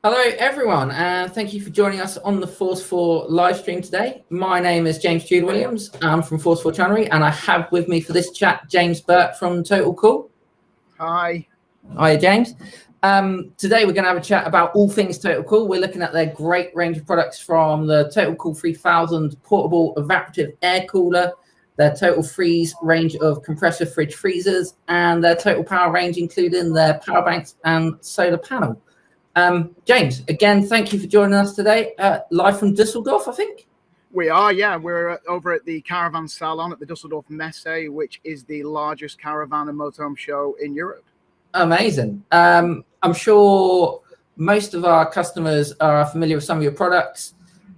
Hello, everyone, and thank you for joining us on the Force 4 live stream today. My name is James Tudor-Williams. I'm from Force 4 Channery, and I have with me for this chat James Burt from Totalcool. Hi. Hi, James. Today we're going to have a chat about all things Totalcool. We're looking at their great range of products from the Totalcool 3000 portable evaporative air cooler, their Totalfreeze range of compressor fridge freezers, and their Totalpower range, including their power banks and solar panel. James, again, thank you for joining us today, live from Dusseldorf, I think. We are, yeah. We're over at the Caravan Salon at the Dusseldorf Messe, which is the largest caravan and motorhome show in Europe. Amazing. I'm sure most of our customers are familiar with some of your products,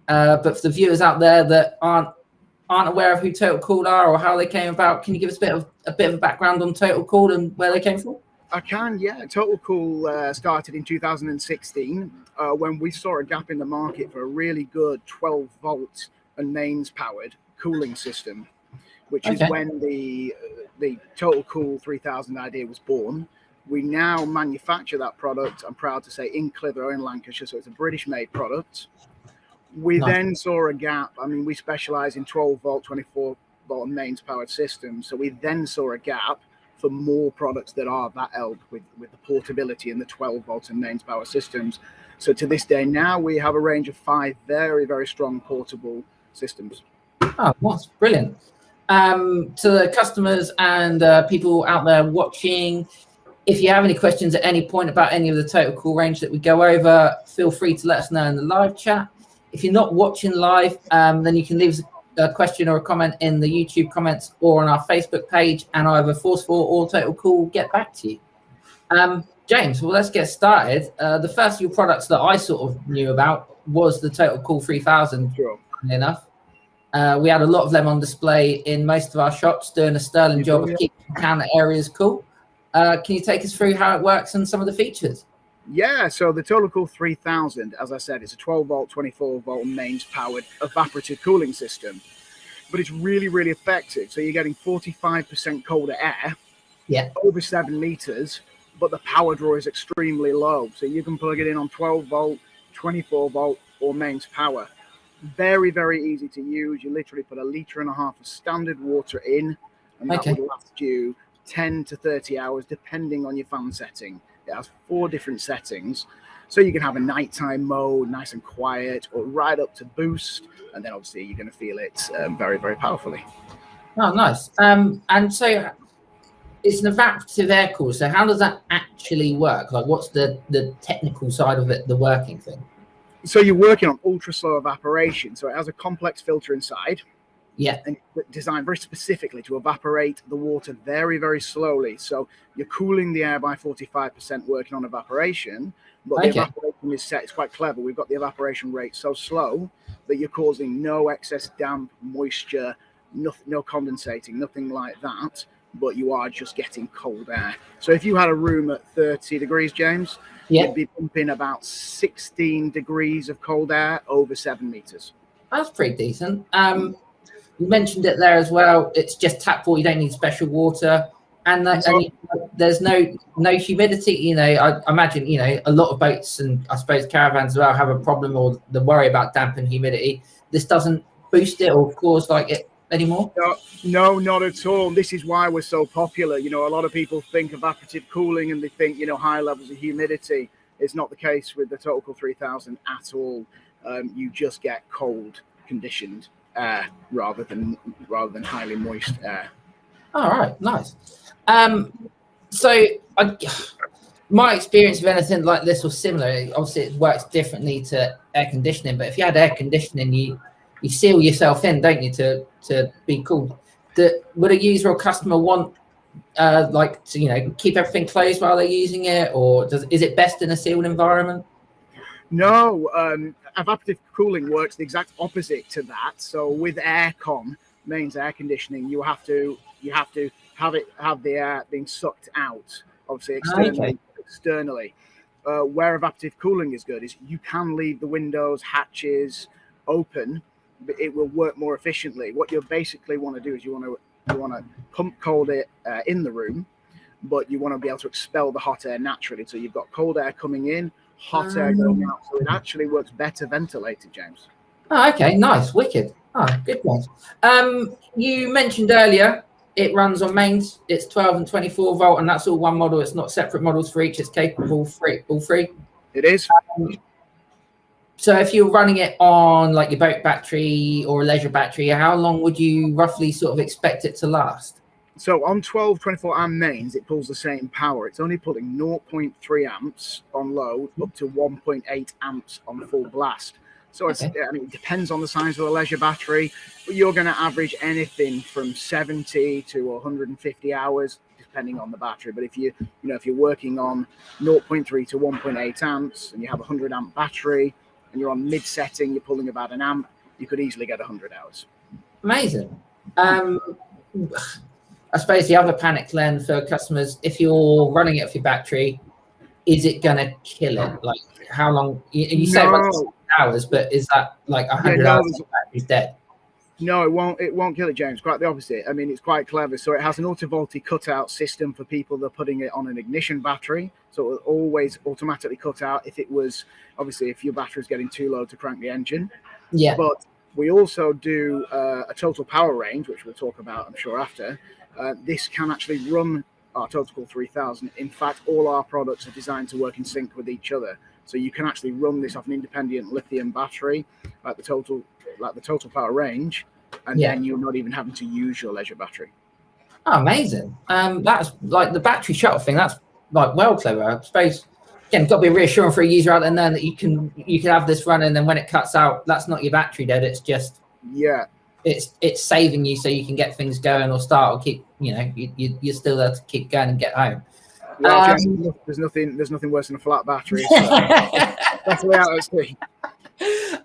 but for the viewers out there that aren't aware of who Totalcool are or how they came about, can you give us a bit of a background on Totalcool and where they came from? I can, yeah. Totalcool started in 2016 when we saw a gap in the market for a really good 12-volt and mains-powered cooling system, which is when the Totalcool 3000 idea was born. We now manufacture that product, I'm proud to say, in Clitheroe in Lancashire, so it's a British-made product. We then saw a gap. I mean, we specialize in 12-volt, 24-volt and mains-powered systems, so we then saw a gap for more products that are that ilk with the portability and the 12-volt and mains power systems. So to this day now, we have a range of 5 very, very strong portable systems. Oh, that's brilliant. To the customers and people out there watching, if you have any questions at any point about any of the Totalcool range that we go over, feel free to let us know in the live chat. If you're not watching live, then you can leave a question or a comment in the YouTube comments or on our Facebook page, and either Force 4 or Totalcool will get back to you. James, well, let's get started. The first of your products that I sort of knew about was the Totalcool 3000, funny enough. We had a lot of them on display in most of our shops, doing a sterling job of keeping counter areas cool. Can you take us through how it works and some of the features? Yeah, so the Totalcool 3000, as I said, it's a 12-volt, 24-volt mains-powered evaporative cooling system. But it's really, really effective. So you're getting 45% colder air, over 7 meters, but the power draw is extremely low. So you can plug it in on 12-volt, 24-volt, or mains power. Very, very easy to use. You literally put 1.5 liters of standard water in, and that would last you 10 to 30 hours, depending on your fan setting. It has 4 different settings. So you can have a nighttime mode, nice and quiet, or right up to boost. And then obviously you're going to feel it very, very powerfully. Oh, nice. And so it's an evaporative air cooler. So how does that actually work? Like, what's the technical side of it, the working thing? So you're working on ultra slow evaporation. So it has a complex filter inside. Yeah. And designed very specifically to evaporate the water very, very slowly. So you're cooling the air by 45% working on evaporation, but the evaporation is set. It's quite clever. We've got the evaporation rate so slow that you're causing no excess damp, moisture, no condensating, nothing like that, but you are just getting cold air. So if you had a room at 30 degrees, James, you'd be pumping about 16 degrees of cold air over 7 meters. That's pretty decent. You mentioned it there as well. It's just tap water. You don't need special water, and there's no humidity. You know, I imagine a lot of boats and I suppose caravans as well have a problem or the worry about damp and humidity. This doesn't boost it or cause it anymore. No, not at all. This is why we're so popular. You know, a lot of people think evaporative cooling and they think high levels of humidity. It's not the case with the Totalcool 3000 at all. You just get cold conditioned air rather than highly moist air. All right, nice. So my experience of anything like this was similar. Obviously, it works differently to air conditioning, but if you had air conditioning, you seal yourself in, don't you, to be cooled? Would a user or customer want to keep everything closed while they're using it, or is it best in a sealed environment? No, evaporative cooling works the exact opposite to that. So with aircon, mains air conditioning, you have to have the air being sucked out, obviously externally. Where evaporative cooling is good is you can leave the windows, hatches open, but it will work more efficiently. What you basically want to do is you want to pump cold air in the room, but you want to be able to expel the hot air naturally. So you've got cold air coming in, hot air going out, so it actually works better ventilated, James. Oh, okay, nice, wicked. Oh, good one. You mentioned earlier it runs on mains. It's 12 and 24 volt, and that's all one model. It's not separate models for each. It's capable all three. It is. So if you're running it on like your boat battery or a leisure battery, how long would you roughly sort of expect it to last? So on 12, 24 amp mains, it pulls the same power. It's only pulling 0.3 amps on load up to 1.8 amps on full blast. So it's, I mean, it depends on the size of the leisure battery, but you're going to average anything from 70 to 150 hours, depending on the battery. But if you're working on 0.3 to 1.8 amps and you have a 100 amp battery and you're on mid setting, you're pulling about an amp, you could easily get 100 hours. Amazing. I suppose the other panic then for customers, if you're running it off your battery, is it going to kill it? Like how long? You say about hours, but is that like 100 hours the battery's dead? No, it won't. It won't kill it, James. Quite the opposite. I mean, it's quite clever. So it has an autovoltaic cutout system for people that are putting it on an ignition battery. So it will always automatically cut out if it was, obviously, if your battery is getting too low to crank the engine. Yeah. But we also do a Totalpower range, which we'll talk about, I'm sure, after. This can actually run our Totalcool 3000. In fact, all our products are designed to work in sync with each other. So you can actually run this off an independent lithium battery, like the Totalpower range, and then you're not even having to use your leisure battery. Oh, amazing. That's like the battery shuttle thing. That's like well clever. I suppose again, got to be reassuring for a user out there knowing that you can have this running, and then when it cuts out, that's not your battery dead. It's just it's saving you so you can get things going or start or keep. You're still there to keep going and get home. Well, there's nothing worse than a flat battery. So that's the way I see.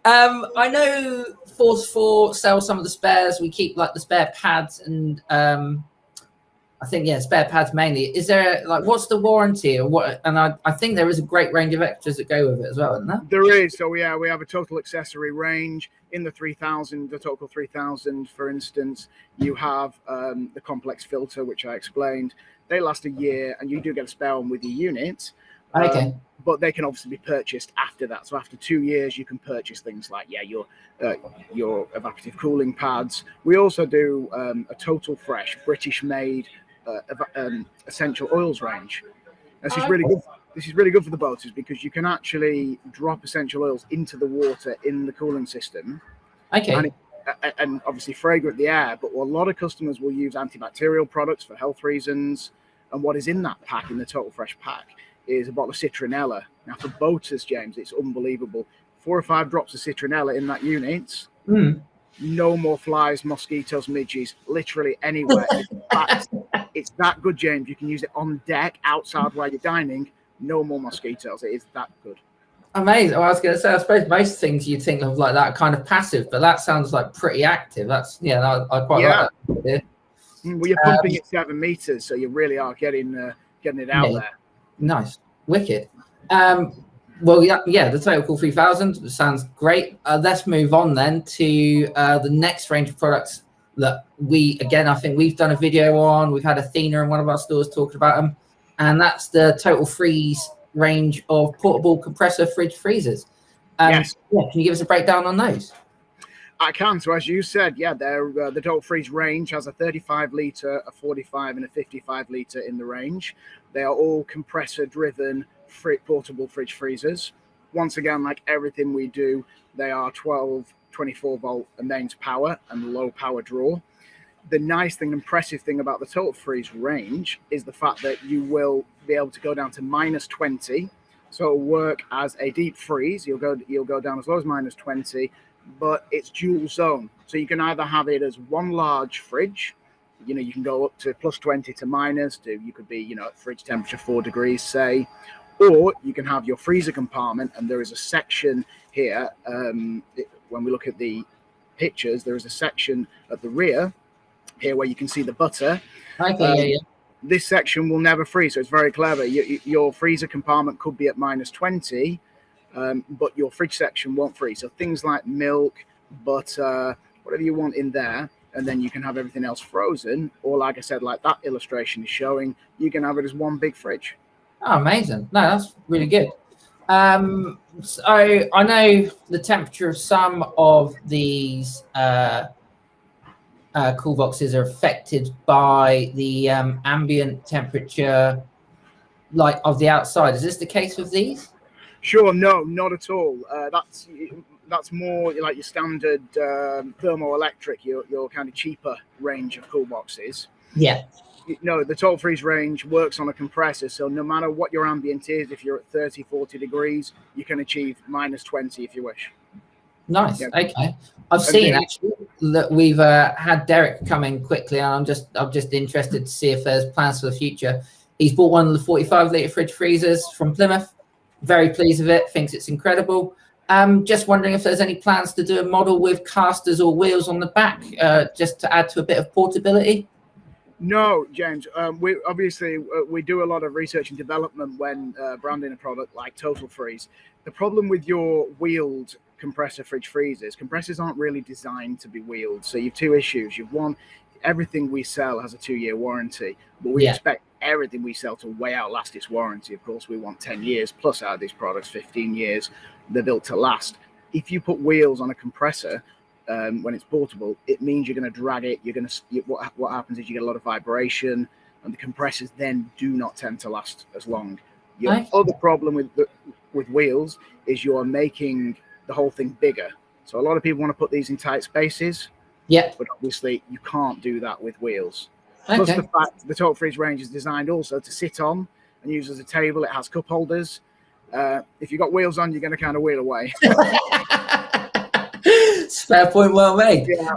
I know Force 4 sells some of the spares. We keep like the spare pads and I think spare pads mainly. Is there what's the warranty or what? And I think there is a great range of extras that go with it as well, isn't there? There is. So we have a total accessory range in the 3000, the Totalcool 3000, for instance. You have the complex filter, which I explained. They last a year, and you do get a spare one with your unit. Okay. But they can obviously be purchased after that. So after 2 years, you can purchase things like your evaporative cooling pads. We also do a Total Fresh, British-made essential oils range. This is really good. This is really good for the boaters because you can actually drop essential oils into the water in the cooling system. Okay. And obviously fragrant the air, but a lot of customers will use antibacterial products for health reasons. And what is in that pack, in the Total Fresh pack, is a bottle of citronella. Now for boaters, James, it's unbelievable. 4 or 5 drops of citronella in that unit. No more flies, mosquitoes, midges, literally anywhere. In fact, it's that good, James. You can use it on deck, outside while you're dining. No more mosquitoes. It is that good. Amazing. Well, I was going to say, I suppose most things you'd think of like that kind of passive, but that sounds like pretty active. That's I quite like that. Well, you're pumping it 7 meters, so you really are getting it out there. Nice, wicked. Well, the Totalcool 3000 sounds great. Let's move on then to the next range of products that I think we've done a video on. We've had Athena in one of our stores talking about them, and that's the Totalfreeze range of portable compressor fridge freezers. Yes. Can you give us a breakdown on those? I can. So as you said, they're the Totalfreeze range has a 35 litre, a 45 and a 55 litre in the range. They are all compressor driven portable fridge freezers. Once again, like everything we do, they are 12, 24 volt mains power and low power draw. The nice thing, impressive thing about the Totalfreeze range is the fact that you will be able to go down to -20. So it'll work as a deep freeze. You'll go down as low as -20, but it's dual zone. So you can either have it as one large fridge. You can go up to +20 to minus. You could be, at fridge temperature 4 degrees, say. Or you can have your freezer compartment, and there is a section here. When we look at the pictures, there is a section at the rear here where you can see the butter. Okay, This section will never freeze, so it's very clever. Your freezer compartment could be at -20, but your fridge section won't freeze. So things like milk, butter, whatever you want in there, and then you can have everything else frozen. Or like I said, like that illustration is showing, you can have it as one big fridge. Oh, amazing. No, that's really good. So I know the temperature of some of these cool boxes are affected by the ambient temperature, like of the outside. Is this the case with these? Sure, no, not at all. That's more like your standard thermoelectric, your kind of cheaper range of cool boxes. Yeah. No, the Totalfreeze range works on a compressor, so no matter what your ambient is, if you're at 30, 40 degrees, you can achieve -20 if you wish. Nice. Yeah. Okay. I've seen actually that we've had Derek come in quickly, and I'm just interested to see if there's plans for the future. He's bought one of the 45-litre fridge freezers from Plymouth. Very pleased with it. Thinks it's incredible. Just wondering if there's any plans to do a model with casters or wheels on the back, just to add to a bit of portability. No, James. We obviously we do a lot of research and development when branding a product like Totalfreeze. The problem with your wheeled compressor fridge freezers, compressors aren't really designed to be wheeled. So you have two issues. You've one, everything we sell has a 2-year warranty, but we expect everything we sell to way outlast its warranty. Of course, we want 10 years plus out of these products, 15 years. They're built to last. If you put wheels on a compressor, when it's portable, it means you're going to drag it. You're going to what happens is you get a lot of vibration, and the compressors then do not tend to last as long. Your other problem with wheels is you're making the whole thing bigger. So a lot of people want to put these in tight spaces. Yeah, but obviously you can't do that with wheels. Plus the fact the Totalfreeze range is designed also to sit on and use as a table. It has cup holders. If you've got wheels on, you're going to kind of wheel away. Fair point, well made. Yeah.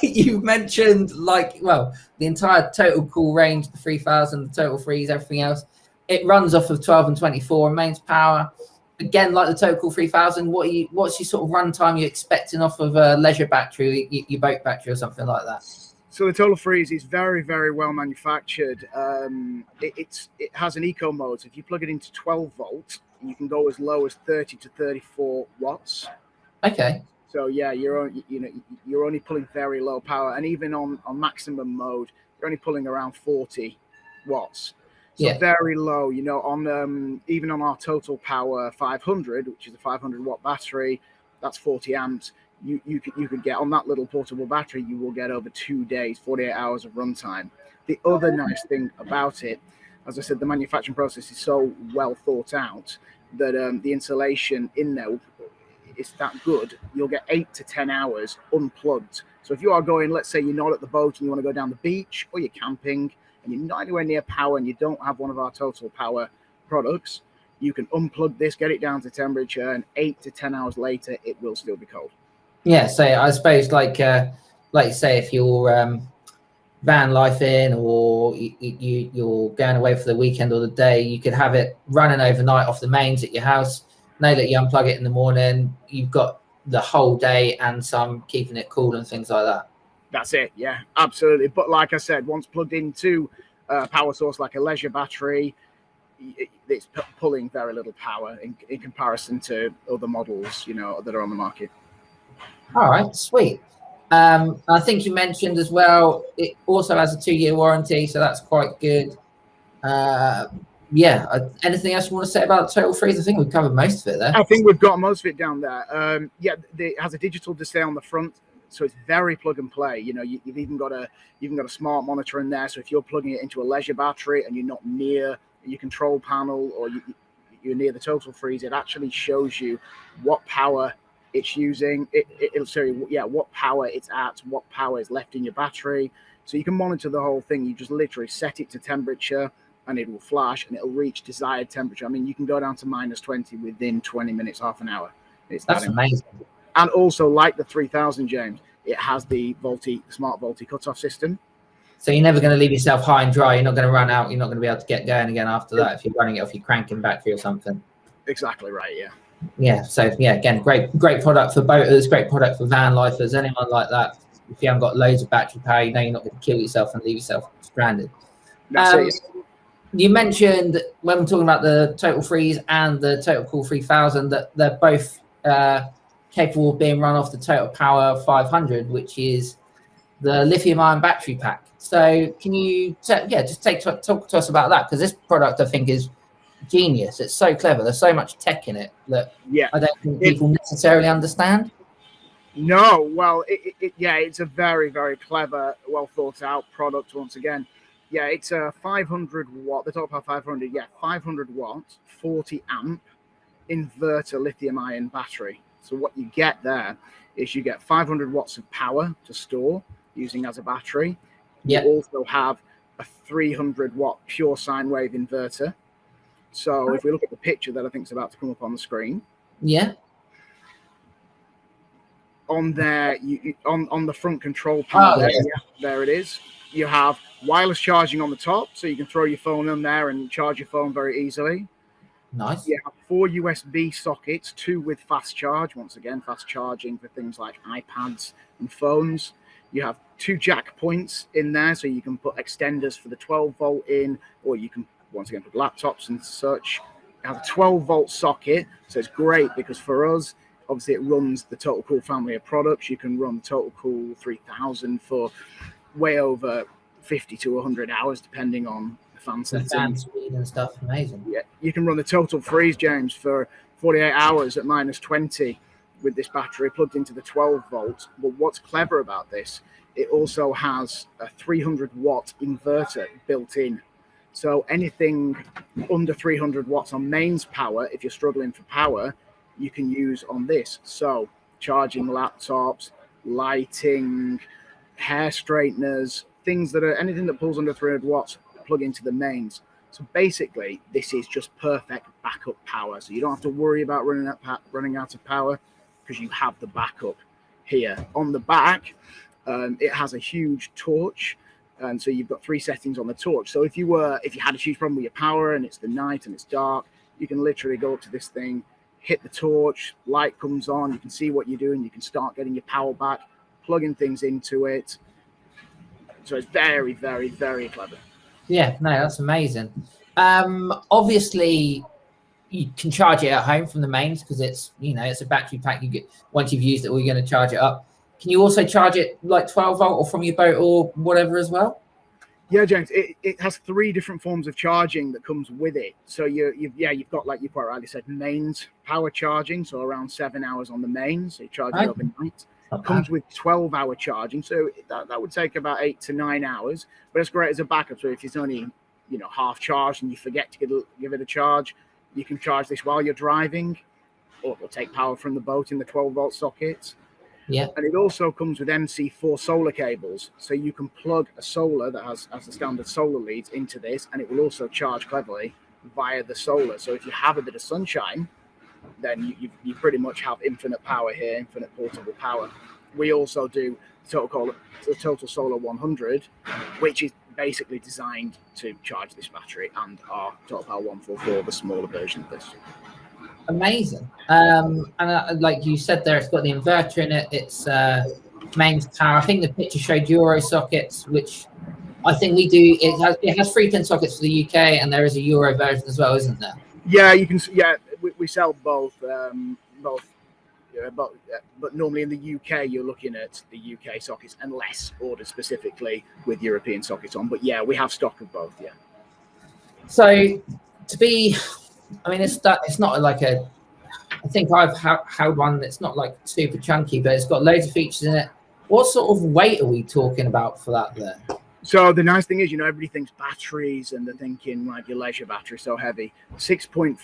You mentioned the entire Totalcool range, the 3000, the Totalfreeze, everything else. It runs off of 12 and 24 mains power. Again, like the Totalcool 3000, what's your sort of run time you're expecting off of a leisure battery, your boat battery or something like that? So the Totalfreeze is very, very well manufactured. It has an eco mode. So if you plug it into 12 volts, you can go as low as 30 to 34 watts. Okay. So yeah, you're only pulling very low power, and even on maximum mode, you're only pulling around 40 watts. So very low. On even on our Totalpower 500, which is a 500 watt battery, that's 40 amps. You could get on that little portable battery, you will get over 2 days, 48 hours of runtime. The other nice thing about it, as I said, the manufacturing process is so well thought out that the insulation in there is that good. You'll get 8 to 10 hours unplugged. So if you are going, let's say you're not at the boat and you want to go down the beach, or you're camping and you're not anywhere near power and you don't have one of our Totalpower products, you can unplug this, get it down to temperature, and 8 to 10 hours later, it will still be cold. Yeah, so I suppose like you say, if you're van life in, or you're going away for the weekend or the day, you could have it running overnight off the mains at your house. Know that you unplug it in the morning, you've got the whole day and some keeping it cool and things like that. That's it. Yeah, absolutely. But like I said, once plugged into a power source like a leisure battery, it's pulling very little power in comparison to other models, that are on the market. All right, sweet. I think you mentioned as well, it also has a 2-year warranty, so that's quite good. Anything else you want to say about the Totalfreeze? I think we've covered most of it there. I think we've got most of it down there. It has a digital display on the front, so it's very plug and play. You've even got a smart monitor in there. So if you're plugging it into a leisure battery and you're not near your control panel, or you're near the Totalfreeze, it actually shows you what power it's using. It'll show you what power it's at, what power is left in your battery. So you can monitor the whole thing. You just literally set it to temperature, and it will flash, and it'll reach desired temperature. I mean, you can go down to -20 within 20 minutes, half an hour. That's amazing. And also, like the 3000, James, it has the smart Volti cutoff system. So you're never going to leave yourself high and dry. You're not going to run out. You're not going to be able to get going again after that if you're running it off your cranking battery or something. Exactly right, yeah. Yeah, so yeah, again, great product for boaters, great product for van lifers, anyone like that. If you haven't got loads of battery power, you're not going to kill yourself and leave yourself stranded. That's it. You mentioned when we're talking about the Totalfreeze and the Totalcool 3000 that they're both capable of being run off the Totalpower 500, which is the lithium-ion battery pack. So can you, talk to us about that? Because this product, I think, is genius. It's so clever. There's so much tech in it that I don't think people necessarily understand. No, well, it's a very, very clever, well thought out product. Once again, yeah, it's a 500 watt, the Totalpower 500, 500 watt, 40 amp inverter lithium ion battery. So what you get there is you get 500 watts of power to store using as a battery. You also have a 300 watt pure sine wave inverter. So if we look at the picture that I think is about to come up on the screen. Yeah. On there, on the front control panel, there it is. You have wireless charging on the top, so you can throw your phone in there and charge your phone very easily. Nice. You have 4 USB sockets, 2 with fast charge. Once again, fast charging for things like iPads and phones. You have 2 jack points in there, so you can put extenders for the 12 volt in, or you can once again put laptops and such. You have a 12 volt socket, so it's great because for us, obviously, it runs the Totalcool family of products. You can run Totalcool 3000 for way over 50 to 100 hours, depending on the fan setting. Fan speed and stuff, amazing. Yeah, you can run the Totalfreeze, James, for 48 hours at -20 with this battery plugged into the 12 volts. But what's clever about this, it also has a 300 watt inverter built in. So anything under 300 watts on mains power, if you're struggling for power, you can use on this. So charging laptops, lighting, hair straighteners, things that are anything that pulls under 300 watts, plug into the mains. So basically, this is just perfect backup power. So you don't have to worry about running out of power because you have the backup here. On the back, it has a huge torch. And so you've got 3 settings on the torch. So if you had a huge problem with your power and it's the night and it's dark, you can literally go up to this thing, hit the torch, light comes on, you can see what you're doing, you can start getting your power back, plugging things into it. So it's very, very, very clever. Yeah, no, that's amazing. Obviously, you can charge it at home from the mains because it's a battery pack. You get once you've used it, or you're going to charge it up. Can you also charge it like 12 volt or from your boat or whatever as well? Yeah, James, it has 3 different forms of charging that comes with it. So you've got, like you quite rightly said, mains power charging, so around 7 hours on the mains. So you charge it overnight. It comes with 12-hour charging, so that would take about 8 to 9 hours. But it's great as a backup. So if it's only half charged and you forget to give it a charge, you can charge this while you're driving, or it'll take power from the boat in the 12-volt sockets. Yeah. And it also comes with MC4 solar cables. So you can plug a solar that has the standard solar leads into this, and it will also charge cleverly via the solar. So if you have a bit of sunshine, then you pretty much have infinite power here, infinite portable power. We also do the Total Solar 100, which is basically designed to charge this battery, and our Totalpower 144, the smaller version of this. Amazing. And like you said there, it's got the inverter in it. It's mains power. I think the picture showed Euro sockets, which I think we do. It has 3-pin sockets for the UK, and there is a Euro version as well, isn't there? Yeah, you can. Yeah, we sell both. But normally in the UK, you're looking at the UK sockets, unless ordered specifically with European sockets on. But yeah, we have stock of both. Yeah. So it's not like I think I've held one that's not like super chunky, but it's got loads of features in it. What sort of weight are we talking about for that there? So the nice thing is, everybody thinks batteries and they're thinking like your leisure battery so heavy. 6.5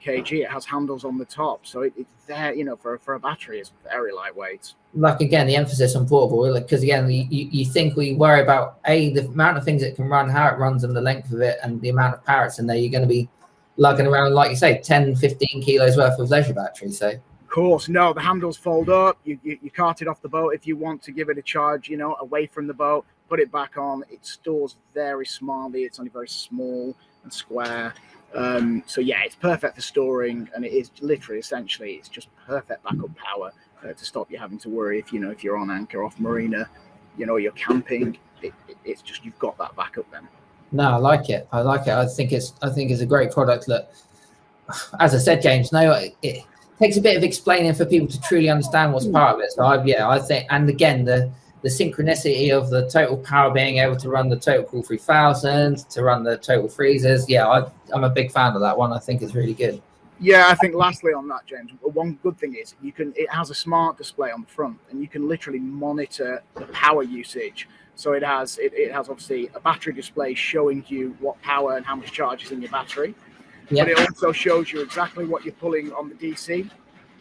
kg. It has handles on the top, so it's there. For a battery, it's very lightweight. Like again, the emphasis on portable, because again, you think we worry about the amount of things it can run, how it runs, and the length of it, and the amount of power it's in there. You're going to be lugging around, like you say, 10, 15 kilos worth of leisure battery. So. Of course, no, the handles fold up. You cart it off the boat if you want to give it a charge, away from the boat. Put it back on. It stores very smartly. It's only very small and square. So yeah, it's perfect for storing, and it is essentially, it's just perfect backup power to stop you having to worry if you're on anchor off marina, you're camping. It's just, you've got that backup then. No, I like it. I think it's a great product. That, as I said, James, it takes a bit of explaining for people to truly understand what's part of it. So I think, and again, the synchronicity of the Totalpower being able to run the Totalcool 3000, to run the Totalfreezes. Yeah, I'm a big fan of that one. I think it's really good. Yeah, I think lastly on that, James, one good thing is it has a smart display on the front, and you can literally monitor the power usage. So it has obviously a battery display showing you what power and how much charge is in your battery. Yeah. But it also shows you exactly what you're pulling on the DC.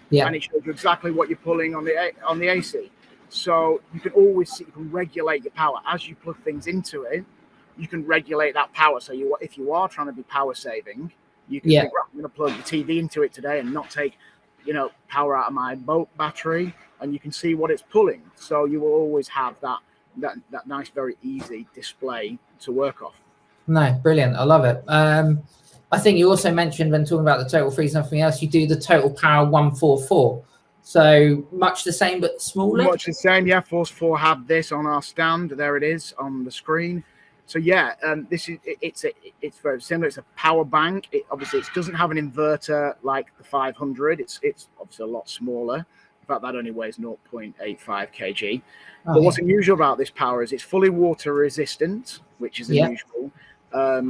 Yeah. And it shows you exactly what you're pulling on the AC. So you can always see, you can regulate your power as you plug things into it. You can regulate that power. So if you are trying to be power saving, you can think, right, I'm going to plug the TV into it today and not take, power out of my boat battery, and you can see what it's pulling. So you will always have that nice, very easy display to work off. No, brilliant. I love it. I think you also mentioned when talking about the Totalfreeze and something else, you do the Totalpower 144. So much the same, but smaller? Much the same, yeah. Force 4 have this on our stand. There it is on the screen. So yeah, it's very similar. It's a power bank. It doesn't have an inverter like the 500. It's obviously a lot smaller. In fact, that only weighs 0.85 kg. But what's unusual about this power is it's fully water resistant, which is unusual.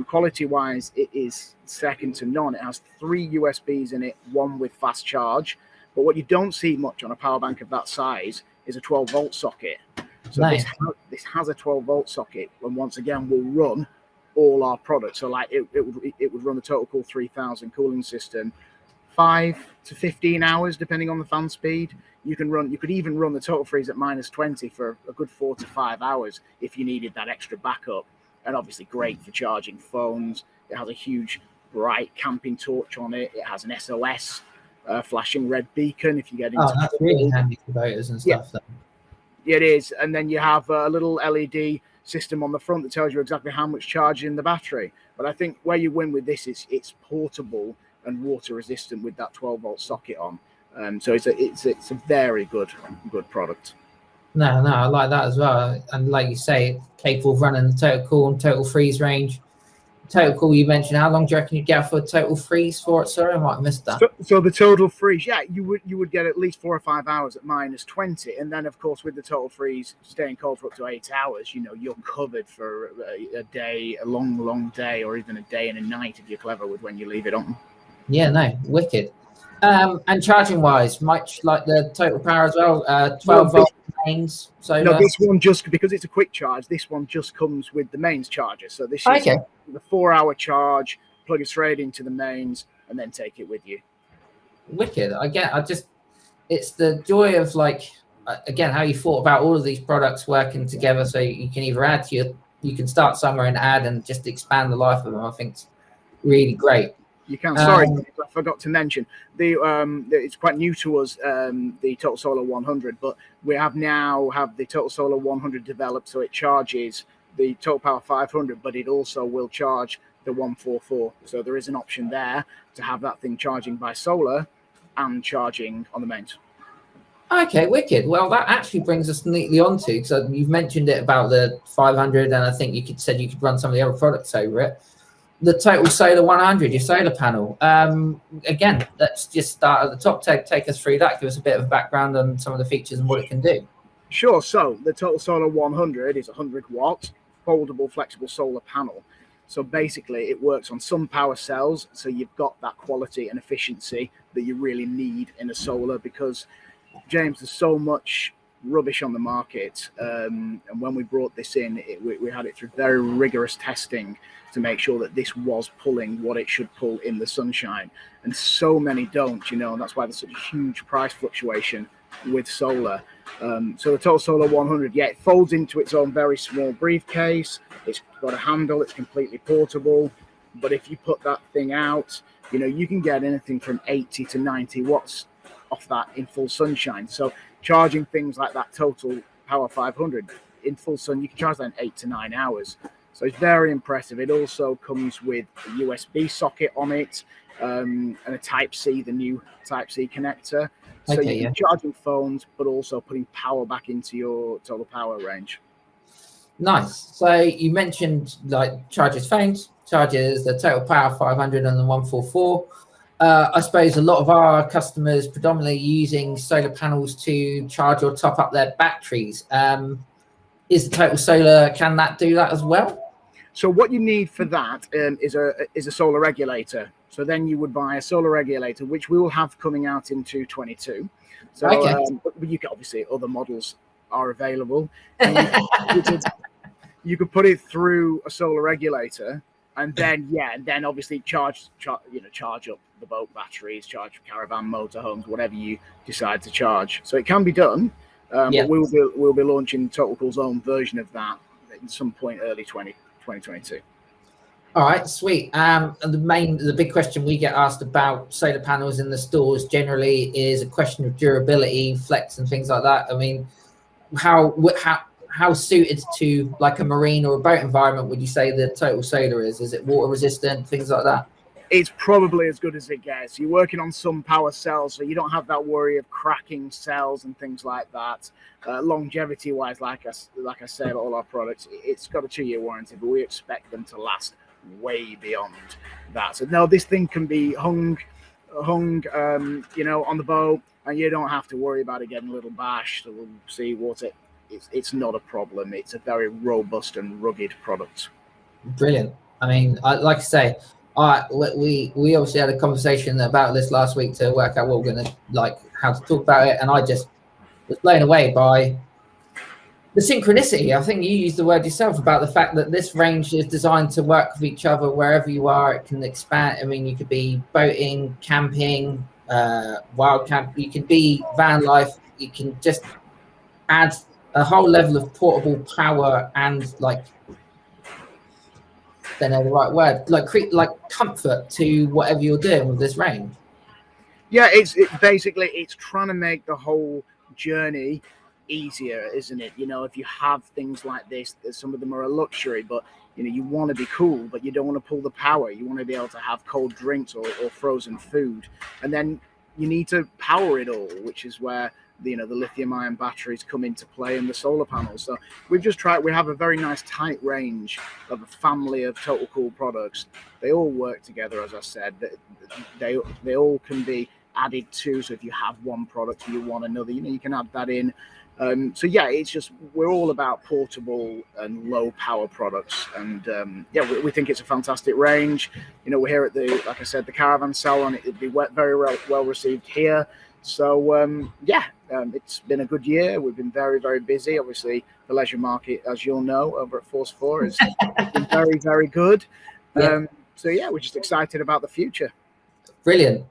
Quality-wise, it is second to none. It has 3 USBs in it, one with fast charge. But what you don't see much on a power bank of that size is a 12-volt socket. So this has a 12-volt socket, and once again, will run all our products. So like it would run the Totalcool 3000 cooling system 5 to 15 hours, depending on the fan speed. You could even run the Totalfreeze at -20 for a good 4 to 5 hours if you needed that extra backup. And obviously great for charging phones. It has a huge bright camping torch on it. It has an SOS flashing red beacon if you get into that's really handy for boaters and stuff. Yeah, it is. And then you have a little LED system on the front that tells you exactly how much charge is in the battery. But I think where you win with this is it's portable and water resistant with that 12-volt socket on. So it's a very good product. No, I like that as well. And like you say, capable of running the Totalcool and Totalfreeze range. Totalcool, you mentioned, how long do you reckon you'd get for a Totalfreeze for it? Sorry, I might have missed that. So the Totalfreeze, yeah, you would get at least 4 or 5 hours at -20, and then of course with the Totalfreeze staying cold for up to 8 hours, you're covered for a day, a long day, or even a day and a night if you're clever with when you leave it on. Yeah, no, wicked. And charging wise, much like the Totalpower as well, 12-volt mains. So no, this one just because it's a quick charge. This one just comes with the mains charger. So this is the 4-hour charge. Plug it straight into the mains and then take it with you. Wicked. It's the joy of again how you thought about all of these products working together. So you can either add to you can start somewhere and add and just expand the life of them. I think it's really great. You can. Sorry, I forgot to mention it's quite new to us, the Total Solar 100, but we have the Total Solar 100 developed, so it charges the Totalpower 500, but it also will charge the 144. So there is an option there to have that thing charging by solar and charging on the mains. Okay, wicked. Well, that actually brings us neatly on to, so you've mentioned it about the 500, and I think you said you could run some of the other products over it. The Total Solar 100, your solar panel. Again, let's just start at the top. Take us through that. Give us a bit of a background on some of the features and what it can do. Sure. So the Total Solar 100 is a 100-watt foldable, flexible solar panel. So basically, it works on some power cells. So you've got that quality and efficiency that you really need in a solar because, James, there's so much rubbish on the market. And when we brought this in, we had it through very rigorous testing to make sure that this was pulling what it should pull in the sunshine. And so many don't, and that's why there's such a huge price fluctuation with solar. So the Total Solar 100, it folds into its own very small briefcase. It's got a handle, it's completely portable. But if you put that thing out, you can get anything from 80 to 90 watts off that in full sunshine. So charging things like that Totalpower 500 in full sun, you can charge that in 8 to 9 hours. So it's very impressive. It also comes with a USB socket on it and a Type-C, the new Type-C connector. So you can charging phones, but also putting power back into your Totalpower range. Nice. So you mentioned charges phones, charges the Totalpower 500 and the 144. I suppose a lot of our customers predominantly using solar panels to charge or top up their batteries. is the Total Solar, can that do that as well? So what you need for that is a solar regulator. So then you would buy a solar regulator, which we will have coming out in 2022. So but you can, obviously other models are available. You could put it through a solar regulator, and then then obviously charge up the boat batteries, charge caravan, motorhomes, whatever you decide to charge. So it can be done, but we'll be launching Totalcool's own version of that at some point early 2022. All right, sweet. And the big question we get asked about solar panels in the stores generally is a question of durability, flex, and things like that. I mean, how suited to like a marine or a boat environment would you say the Total Solar is? Is it water resistant, things like that? It's probably as good as it gets. You're working on some power cells, so you don't have that worry of cracking cells and things like that. Longevity wise, like I said, all our products, it's got a 2-year warranty, but we expect them to last way beyond that. So no, this thing can be hung on the boat, and you don't have to worry about it getting a little bashed or seawater. It's not a problem. It's a very robust and rugged product. Brilliant. I mean, like I say, we obviously had a conversation about this last week to work out what we're going to how to talk about it, and I just was blown away by the synchronicity. I think you used the word yourself about the fact that this range is designed to work with each other wherever you are. It can expand. I mean, you could be boating, camping, wild camp. You can be van life. You can just add a whole level of portable power and don't know the right word, create comfort to whatever you're doing with this range. Yeah, it's trying to make the whole journey easier, isn't it? If you have things like this, some of them are a luxury, but you want to be cool, but you don't want to pull the power. You want to be able to have cold drinks or frozen food, and then you need to power it all, which is where the lithium ion batteries come into play and the solar panels. So we have a very nice tight range of a family of Totalcool products. They all work together, as I said. They all can be added to. So if you have one product and you want another, you can add that in. So yeah, it's just, we're all about portable and low power products, and we think it's a fantastic range. We're here at like I said, the caravan salon. It'd be very well received here. So it's been a good year. We've been very, very busy. Obviously, the leisure market, as you'll know, over at Force 4 has been very, very good. So we're just excited about the future. Brilliant.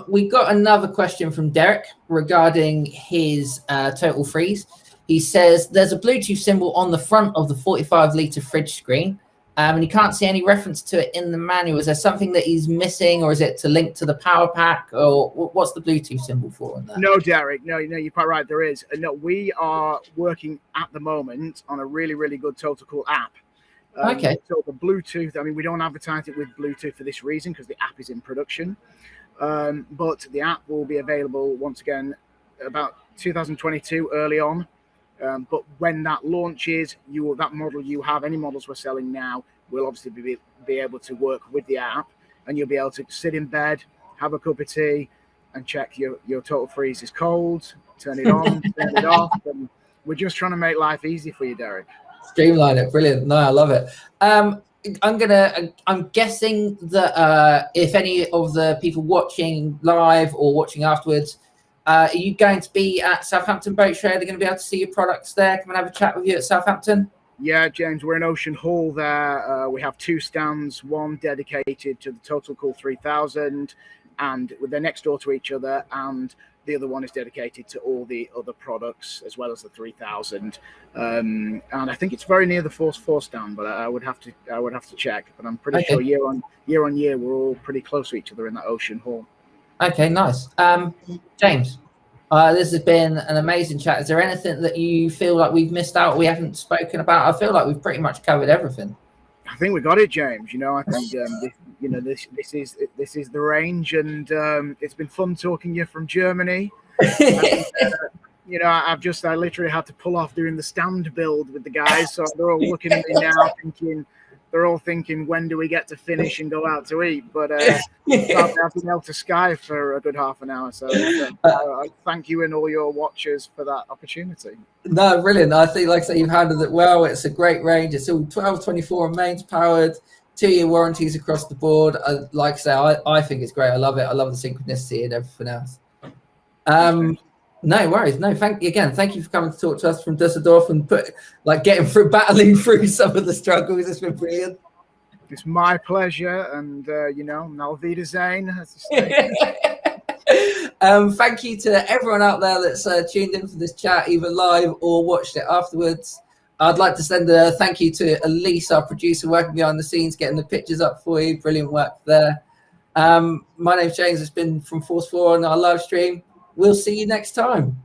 We got another question from Derek regarding his Totalfreeze. He says there's a Bluetooth symbol on the front of the 45-litre fridge screen, and you can't see any reference to it in the manual. Is there something that he's missing, or is it to link to the power pack, or what's the Bluetooth symbol for on that? No, Derek, no, you're quite right. There is. No, we are working at the moment on a really, really good Totalcool app. Okay. So the Bluetooth, I mean, we don't advertise it with Bluetooth for this reason, because the app is in production. But the app will be available once again about 2022 early on. But when that launches, that model you have, any models we're selling now, will obviously be able to work with the app, and you'll be able to sit in bed, have a cup of tea, and check your Totalfreeze is cold, turn it on, turn it off. And we're just trying to make life easy for you, Derek. Streamline it. Brilliant. No, I love it. I'm guessing that if any of the people watching live or watching afterwards, are you going to be at Southampton Boat Show? They're going to be able to see your products there. Come and have a chat with you at Southampton. Yeah, James, we're in Ocean Hall there. We have 2 stands, one dedicated to the Totalcool 3000, and they're next door to each other, and the other one is dedicated to all the other products as well as the 3000. And I think it's very near the Force 4 stand, but I would have to check. But I'm pretty sure year on year we're all pretty close to each other in that Ocean Hall. Okay, nice. James, this has been an amazing chat. Is there anything that you feel like we've missed out, we haven't spoken about? I feel like we've pretty much covered everything. I think we got it, James. I think this is the range, and it's been fun talking to you from Germany. And, I literally had to pull off doing the stand build with the guys, so they're all looking at me now, thinking, they're all thinking, when do we get to finish and go out to eat? But I've been able to Sky for a good half an hour. So I thank you and all your watchers for that opportunity. No, brilliant. I think, like I say, you've handled it well. It's a great range. It's all 12, 24 and mains powered, 2-year warranties across the board. Like I say, I think it's great. I love it. I love the synchronicity and everything else. No worries. No, thank you for coming to talk to us from Dusseldorf and battling through some of the struggles. It's been brilliant. It's my pleasure, and auf Wiedersehen. Thank you to everyone out there that's tuned in for this chat, either live or watched it afterwards. I'd like to send a thank you to Elise, our producer, working behind the scenes, getting the pictures up for you. Brilliant work there. My name's James. It's been from Force 4 on our live stream. We'll see you next time.